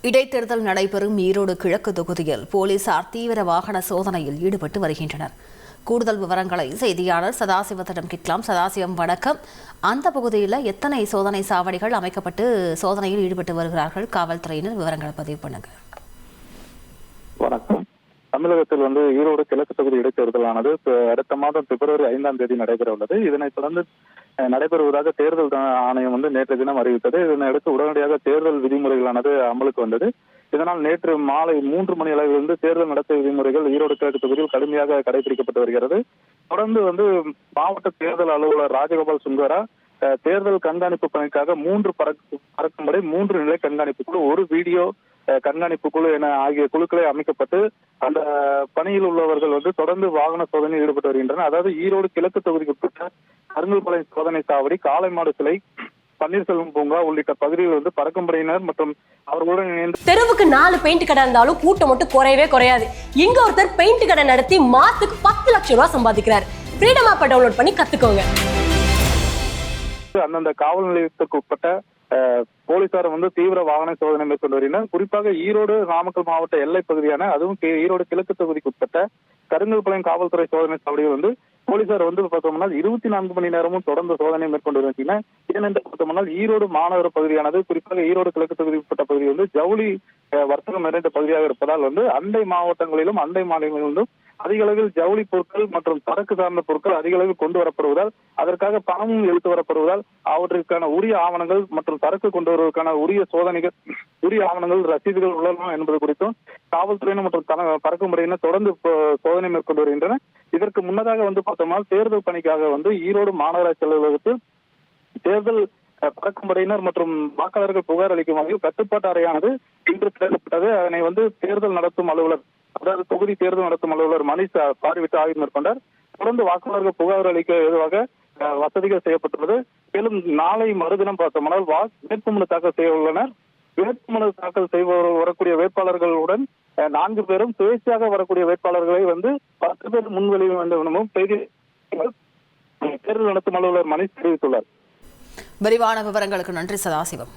இடைத்தேர்தல் நடைபெறும் ஈரோடு கிழக்கு தொகுதியில் போலீசார் தீவிர வாகன சோதனையில் ஈடுபட்டு வருகின்றனர். கூடுதல் விவரங்களை செய்தியாளர் சதாசிவத்திடம் கேட்கலாம். சதாசிவம், வணக்கம். அந்த பகுதியில் எத்தனை சோதனை சாவடிகள் அமைக்கப்பட்டு சோதனையில் ஈடுபட்டு வருகிறார்கள் காவல்துறையினர்? விவரங்களை பதிவு பண்ணுங்க. வணக்கம். தமிழகத்தில் ஈரோடு கிழக்கு தொகுதி இடைத்தேர்தலானது அடுத்த மாதம் பிப்ரவரி 5ஆம் தேதி நடைபெற உள்ளது. இதனைத் தொடர்ந்து நடைபெறுவதாக தேர்தல் ஆணையம் நேற்று தினம் அறிவித்தது. இதனையடுத்து உடனடியாக தேர்தல் விதிமுறைகளானது அமலுக்கு வந்தது. இதனால் நேற்று மாலை 3 மணி அளவிலிருந்து தேர்தல் நடத்தை விதிமுறைகள் ஈரோடு கிழக்கு தொகுதியில் கடுமையாக கடைபிடிக்கப்பட்டு வருகிறது. தொடர்ந்து மாவட்ட தேர்தல் அலுவலர் ராஜகோபால் சுங்கரா தேர்தல் கண்காணிப்பு பணிக்காக 3 பறக்கும்படை, 3 நிலை கண்காணிப்பு குழு, 1 வீடியோ கண்காணிப்பு குழு என ஆகிய குழுக்களை அமைக்கப்பட்டு அந்த பணியில் உள்ளவர்கள் தொடர்ந்து வாகன சோதனையில் ஈடுபட்டு வருகின்றனர். அதாவது ஈரோடு கிழக்கு தொகுதிக்கு உட்பட்ட கருங்கல்பாளையம் சோதனை சாவடி, காளைமாடு சிலை, பன்னீர்செல்வம் பூங்கா உள்ளிட்ட பகுதியில் பறக்கும்படையினர் மற்றும் அவர்களுடன் இணைந்து தெருவுக்கு 4 பெயிண்ட் கடை இருந்தாலும் கூட்டம் மட்டும் குறையவே குறையாது. இங்க ஒருத்தர் பெயிண்ட் கடை நடத்தி மாசத்துக்கு 10 லட்சம் ரூபாய் சம்பாதிக்கிறார். ஃப்ரீடம் ஆப்பை டவுன்லோட் பண்ணி கத்துக்கோங்க. அந்தந்த காவல் நிலையத்திற்கு உட்பட்ட போலீசார் தீவிர வாகன சோதனை மேற்கொண்டு வருகின்றனர். குறிப்பாக ஈரோடு நாமக்கல் மாவட்ட எல்லை பகுதியான, அதுவும் ஈரோடு கிழக்கு தொகுதிக்கு உட்பட்ட கருங்கல்பாளையம் காவல்துறை சோதனை சாவடியில் போலீசார் பார்த்தோம்னா 24 மணி நேரமும் தொடர்ந்து சோதனை மேற்கொண்டு வருகின்றனர். ஏனென்று பார்த்தோம்னா ஈரோடு மாநகர பகுதியானது, குறிப்பாக ஈரோடு கிழக்கு தொகுதிக்கு உட்பட்ட பகுதி ஜவுளி வர்த்தகம் நிறைந்த பகுதியாக இருப்பதால் அண்டை மாவட்டங்களிலும் அண்டை மாநிலங்களிலும் அதிக அளவில் ஜவுளி பொருட்கள் மற்றும் சரக்கு சார்ந்த பொருட்கள் அதிக அளவில் கொண்டு வரப்படுவதால், அதற்காக பணமும் எடுத்து வரப்படுவதால் அவற்றிற்கான உரிய ஆவணங்கள் மற்றும் சரக்கு கொண்டு வருவதற்கான உரிய சோதனைகள், உரிய ஆவணங்கள், ரசீதுகள் உள்ளனவா என்பது குறித்தும் காவல்துறையினர் மற்றும் பறக்கும்படையினர் தொடர்ந்து சோதனை மேற்கொண்டு வருகின்றனர். இதற்கு முன்னதாக பார்த்தோம்னா தேர்தல் பணிக்காக ஈரோடு மாநகராட்சி அலுவலகத்தில் தேர்தல் பறக்கும்படையினர் மற்றும் வாக்காளர்கள் புகார் அளிக்கும் வகையில் கட்டுப்பாட்டு அறையானது இன்று திறக்கப்பட்டது. அதனை தேர்தல் நடத்தும் அலுவலர், அதாவது தொகுதி தேர்தல் நடத்தும் அலுவலர் மணிஷ் பார்வையிட்டு ஆய்வு மேற்கொண்டார். தொடர்ந்து வாக்காளர்கள் புகார் அளிக்க ஏதுவாக வசதிகள் செய்யப்பட்டுள்ளது. மேலும் நாளை மறுதினம் பார்த்தோம்னால் வேட்புமனு தாக்கல் செய்ய உள்ளனர். வேட்புமனு தாக்கல் செய்பவர்கள் வரக்கூடிய வேட்பாளர்களுடன் 4 பேரும் சுயேட்சையாக வரக்கூடிய வேட்பாளர்களை 10 பேர் முன்வெளிய வேண்டும் எனவும் தேர்தல் நடத்தும் அலுவலர் மணிஷ் தெரிவித்துள்ளார். விரிவான விவரங்களுக்கு நன்றி சதாசிவம்.